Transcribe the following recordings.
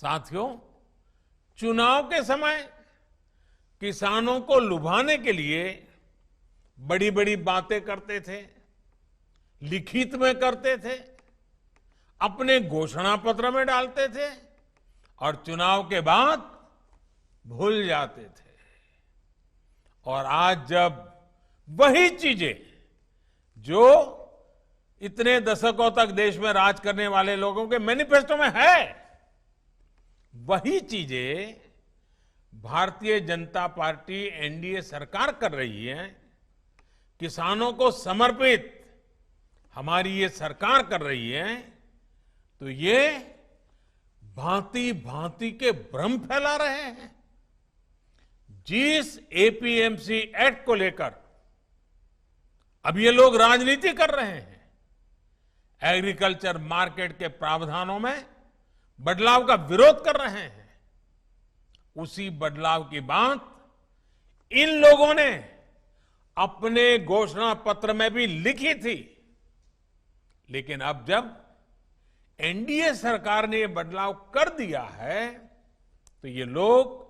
साथियों, चुनाव के समय किसानों को लुभाने के लिए बड़ी बड़ी बातें करते थे, लिखित में करते थे, अपने घोषणा पत्र में डालते थे और चुनाव के बाद भूल जाते थे। और आज जब वही चीजें जो इतने दशकों तक देश में राज करने वाले लोगों के मैनिफेस्टो में है, वही चीजें भारतीय जनता पार्टी एनडीए सरकार कर रही है, किसानों को समर्पित हमारी ये सरकार कर रही है, तो ये भांति भांति के भ्रम फैला रहे हैं। जिस एपीएमसी एक्ट को लेकर अब ये लोग राजनीति कर रहे हैं, एग्रीकल्चर मार्केट के प्रावधानों में बदलाव का विरोध कर रहे हैं, उसी बदलाव की बात इन लोगों ने अपने घोषणा पत्र में भी लिखी थी। लेकिन अब जब एनडीए सरकार ने यह बदलाव कर दिया है, तो ये लोग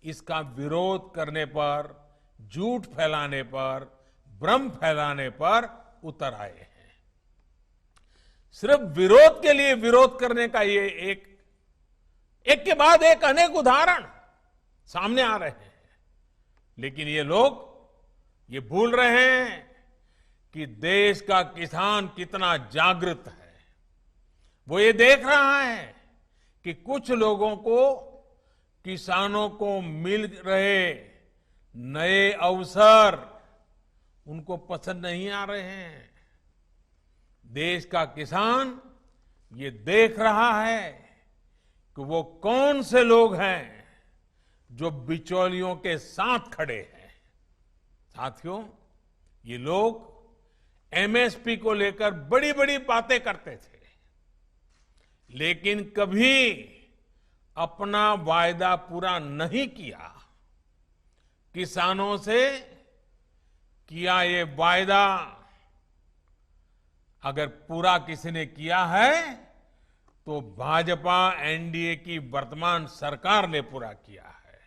इसका विरोध करने पर, झूठ फैलाने पर, भ्रम फैलाने पर उतर आए हैं। सिर्फ विरोध के लिए विरोध करने का ये एक के बाद एक अनेक उदाहरण सामने आ रहे हैं। लेकिन ये लोग ये भूल रहे हैं कि देश का किसान कितना जागृत है। वो ये देख रहा है कि कुछ लोगों को, किसानों को मिल रहे नए अवसर उनको पसंद नहीं आ रहे हैं। देश का किसान ये देख रहा है कि वो कौन से लोग हैं जो बिचौलियों के साथ खड़े हैं। साथियों, ये लोग एमएसपी को लेकर बड़ी बड़ी बातें करते थे, लेकिन कभी अपना वायदा पूरा नहीं किया। किसानों से किया ये वायदा अगर पूरा किसी ने किया है तो भाजपा एनडीए की वर्तमान सरकार ने पूरा किया है।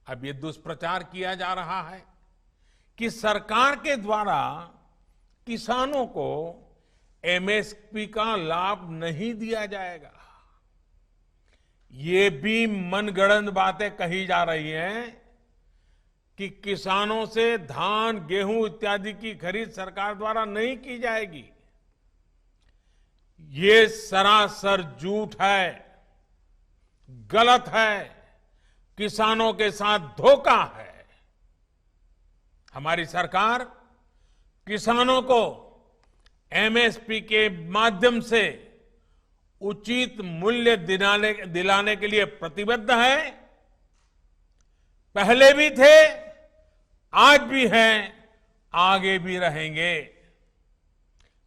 अब ये दुष्प्रचार किया जा रहा है कि सरकार के द्वारा किसानों को एमएसपी का लाभ नहीं दिया जाएगा। ये भी मनगढ़ंत बातें कही जा रही हैं कि किसानों से धान, गेहूं इत्यादि की खरीद सरकार द्वारा नहीं की जाएगी। ये सरासर झूठ है, गलत है, किसानों के साथ धोखा है। हमारी सरकार किसानों को एमएसपी के माध्यम से उचित मूल्य दिलाने के लिए प्रतिबद्ध है। पहले भी थे, आज भी हैं, आगे भी रहेंगे।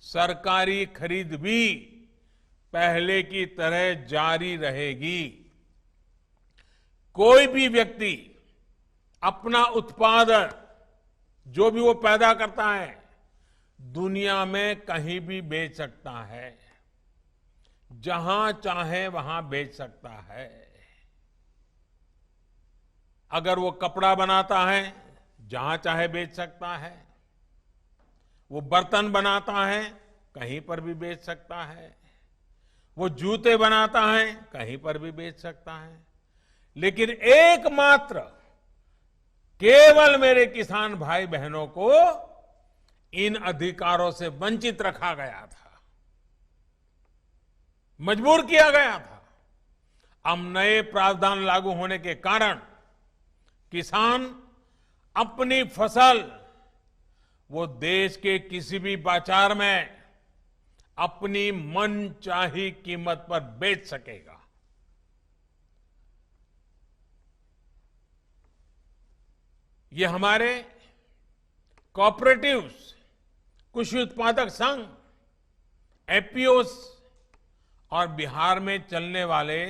सरकारी खरीद भी पहले की तरह जारी रहेगी। कोई भी व्यक्ति अपना उत्पादन जो भी वो पैदा करता है दुनिया में कहीं भी बेच सकता है, जहां चाहे वहां बेच सकता है। अगर वो कपड़ा बनाता है, जहां चाहे बेच सकता है। वो बर्तन बनाता है, कहीं पर भी बेच सकता है। वो जूते बनाता है, कहीं पर भी बेच सकता है। लेकिन एकमात्र केवल मेरे किसान भाई बहनों को इन अधिकारों से वंचित रखा गया था, मजबूर किया गया था। अब नए प्रावधान लागू होने के कारण किसान अपनी फसल वो देश के किसी भी बाजार में अपनी मनचाही कीमत पर बेच सकेगा। ये हमारे कोऑपरेटिव्स, कृषि उत्पादक संघ, एपीओस और बिहार में चलने वाले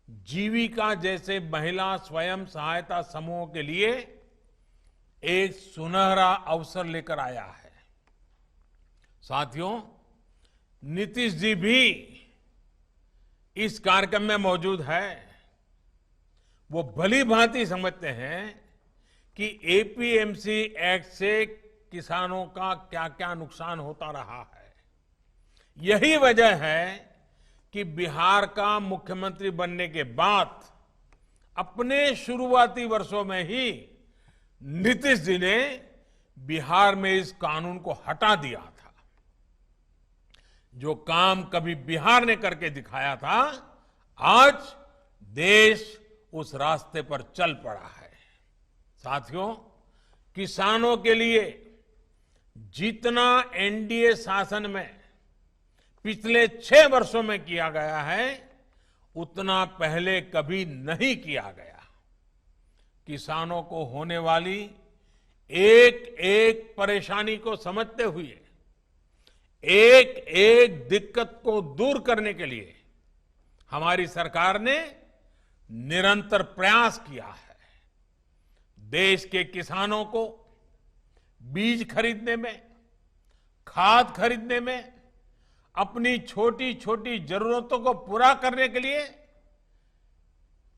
जीविका जैसे महिला स्वयं सहायता समूहों के लिए एक सुनहरा अवसर लेकर आया है। साथियों, नीतीश जी भी इस कार्यक्रम में मौजूद है, वो भली भांति समझते हैं कि एपीएमसी एक्ट से किसानों का क्या क्या नुकसान होता रहा है। यही वजह है कि बिहार का मुख्यमंत्री बनने के बाद अपने शुरुआती वर्षों में ही नीतीश जी ने बिहार में इस कानून को हटा दिया था। जो काम कभी बिहार ने करके दिखाया था, आज देश उस रास्ते पर चल पड़ा है। साथियों, किसानों के लिए जितना एनडीए शासन में पिछले 6 वर्षों में किया गया है, उतना पहले कभी नहीं किया गया। किसानों को होने वाली एक एक परेशानी को समझते हुए, एक एक दिक्कत को दूर करने के लिए हमारी सरकार ने निरंतर प्रयास किया है। देश के किसानों को बीज खरीदने में, खाद खरीदने में, अपनी छोटी छोटी जरूरतों को पूरा करने के लिए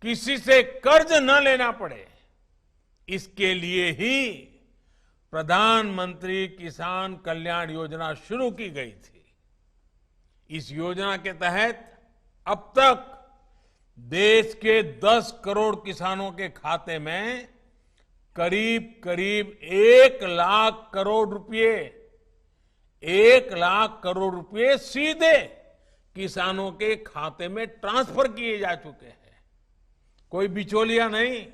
किसी से कर्ज न लेना पड़े, इसके लिए ही प्रधानमंत्री किसान कल्याण योजना शुरू की गई थी। इस योजना के तहत अब तक देश के 10 करोड़ किसानों के खाते में करीब करीब 1 लाख करोड़ रुपए, 1 लाख करोड़ रुपए सीधे किसानों के खाते में ट्रांसफर किए जा चुके हैं। कोई बिचौलिया नहीं।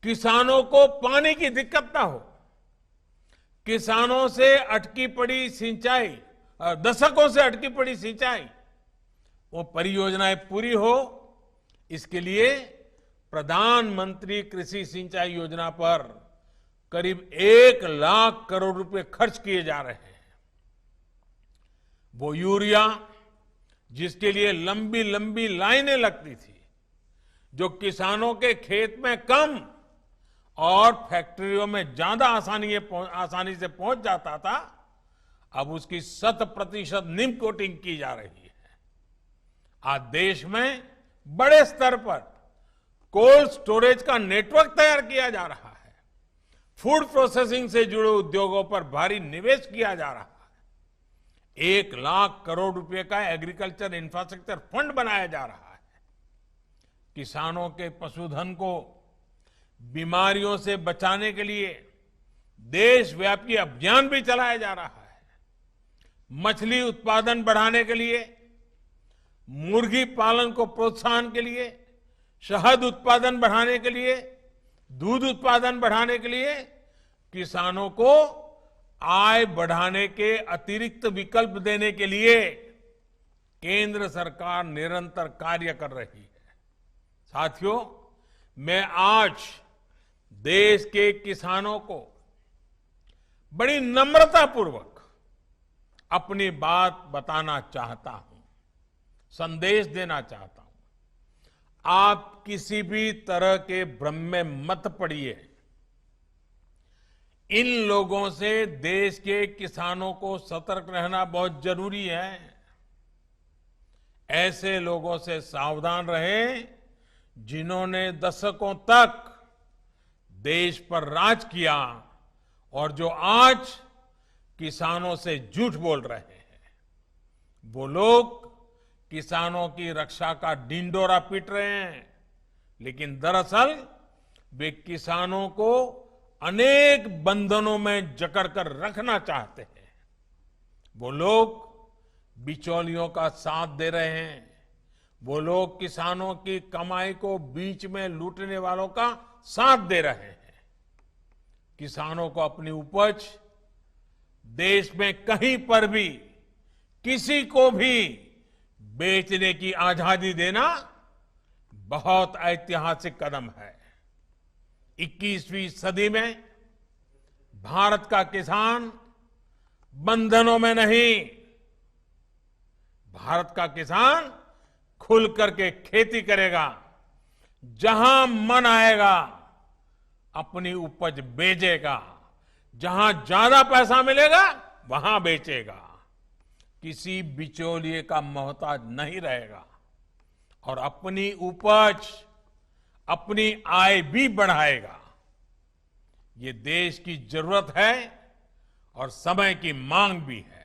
किसानों को पानी की दिक्कत ना हो, किसानों से अटकी पड़ी सिंचाई, दशकों से अटकी पड़ी सिंचाई, वो परियोजनाएं पूरी हो, इसके लिए प्रधानमंत्री कृषि सिंचाई योजना पर करीब 1 लाख करोड़ रुपए खर्च किए जा रहे हैं। वो यूरिया जिसके लिए लंबी लंबी लाइनें लगती थी, जो किसानों के खेत में कम और फैक्ट्रियों में ज्यादा आसानी से पहुंच जाता था, अब उसकी 100% निम कोटिंग की जा रही है। आज देश में बड़े स्तर पर कोल्ड स्टोरेज का नेटवर्क तैयार किया जा रहा है। फूड प्रोसेसिंग से जुड़े उद्योगों पर भारी निवेश किया जा रहा है। 1 लाख करोड़ रुपए का एग्रीकल्चर इंफ्रास्ट्रक्चर फंड बनाया जा रहा है। किसानों के पशुधन को बीमारियों से बचाने के लिए देशव्यापी अभियान भी चलाया जा रहा है। मछली उत्पादन बढ़ाने के लिए, मुर्गी पालन को प्रोत्साहन के लिए, शहद उत्पादन बढ़ाने के लिए, दूध उत्पादन बढ़ाने के लिए किसानों को आय बढ़ाने के अतिरिक्त विकल्प देने के लिए केंद्र सरकार निरंतर कार्य कर रही है। साथियों, मैं आज देश के किसानों को बड़ी नम्रतापूर्वक अपनी बात बताना चाहता हूं, संदेश देना चाहता हूं। आप किसी भी तरह के भ्रम में मत पड़िए। इन लोगों से देश के किसानों को सतर्क रहना बहुत जरूरी है। ऐसे लोगों से सावधान रहें जिन्होंने दशकों तक देश पर राज किया और जो आज किसानों से झूठ बोल रहे हैं। वो लोग किसानों की रक्षा का ढिंढोरा पीट रहे हैं, लेकिन दरअसल वे किसानों को अनेक बंधनों में जकड़कर रखना चाहते हैं। वो लोग बिचौलियों का साथ दे रहे हैं। वो लोग किसानों की कमाई को बीच में लूटने वालों का साथ दे रहे हैं। किसानों को अपनी उपज देश में कहीं पर भी किसी को भी बेचने की आजादी देना बहुत ऐतिहासिक कदम है। 21वीं सदी में भारत का किसान बंधनों में नहीं, भारत का किसान खुल करके खेती करेगा, जहां मन आएगा अपनी उपज बेचेगा, जहां ज्यादा पैसा मिलेगा वहां बेचेगा। किसी बिचौलिए का मोहताज नहीं रहेगा और अपनी उपज, अपनी आय भी बढ़ाएगा। ये देश की जरूरत है और समय की मांग भी है।